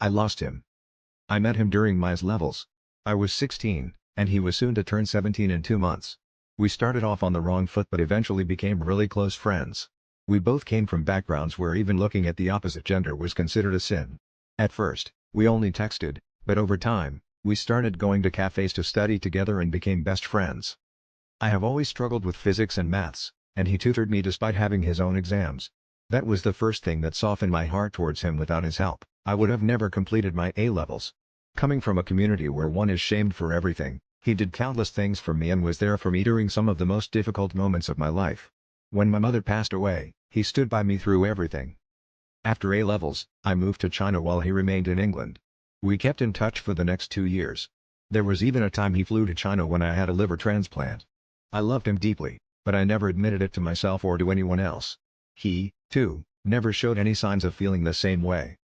I lost him. I met him during my levels. I was 16, and he was soon to turn 17 in 2 months. We started off on the wrong foot but eventually became really close friends. We both came from backgrounds where even looking at the opposite gender was considered a sin. At first, we only texted, but over time, we started going to cafes to study together and became best friends. I have always struggled with physics and maths, and he tutored me despite having his own exams. That was the first thing that softened my heart towards him. Without his help, I would have never completed my A-levels. Coming from a community where one is shamed for everything, he did countless things for me and was there for me during some of the most difficult moments of my life. When my mother passed away, he stood by me through everything. After A-levels, I moved to China while he remained in England. We kept in touch for the next 2 years. There was even a time he flew to China when I had a liver transplant. I loved him deeply, but I never admitted it to myself or to anyone else. He, too, never showed any signs of feeling the same way.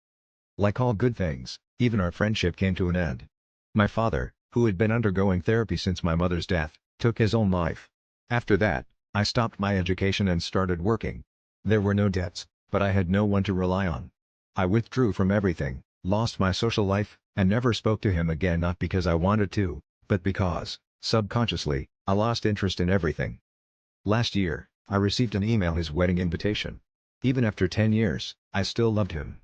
Like all good things, even our friendship came to an end. My father, who had been undergoing therapy since my mother's death, took his own life. After that, I stopped my education and started working. There were no debts, but I had no one to rely on. I withdrew from everything, lost my social life, and never spoke to him again, not because I wanted to, but because, subconsciously, I lost interest in everything. Last year, I received an email, his wedding invitation. Even after 10 years, I still loved him.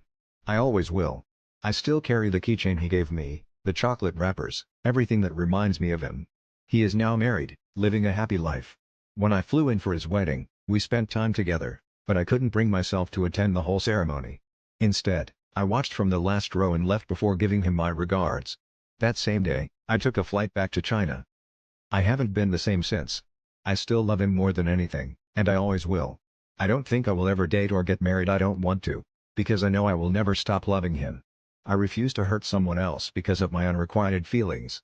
I always will. I still carry the keychain he gave me, the chocolate wrappers, everything that reminds me of him. He is now married, living a happy life. When I flew in for his wedding, we spent time together, but I couldn't bring myself to attend the whole ceremony. Instead, I watched from the last row and left before giving him my regards. That same day, I took a flight back to China. I haven't been the same since. I still love him more than anything, and I always will. I don't think I will ever date or get married. I don't want to, because I know I will never stop loving him. I refuse to hurt someone else because of my unrequited feelings.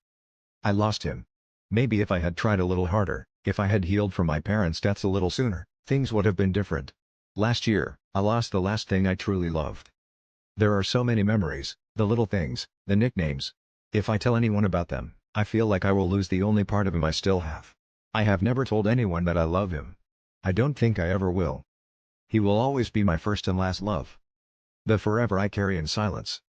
I lost him. Maybe if I had tried a little harder, if I had healed from my parents' deaths a little sooner, things would have been different. Last year, I lost the last thing I truly loved. There are so many memories, the little things, the nicknames. If I tell anyone about them, I feel like I will lose the only part of him I still have. I have never told anyone that I love him. I don't think I ever will. He will always be my first and last love. The forever I carry in silence.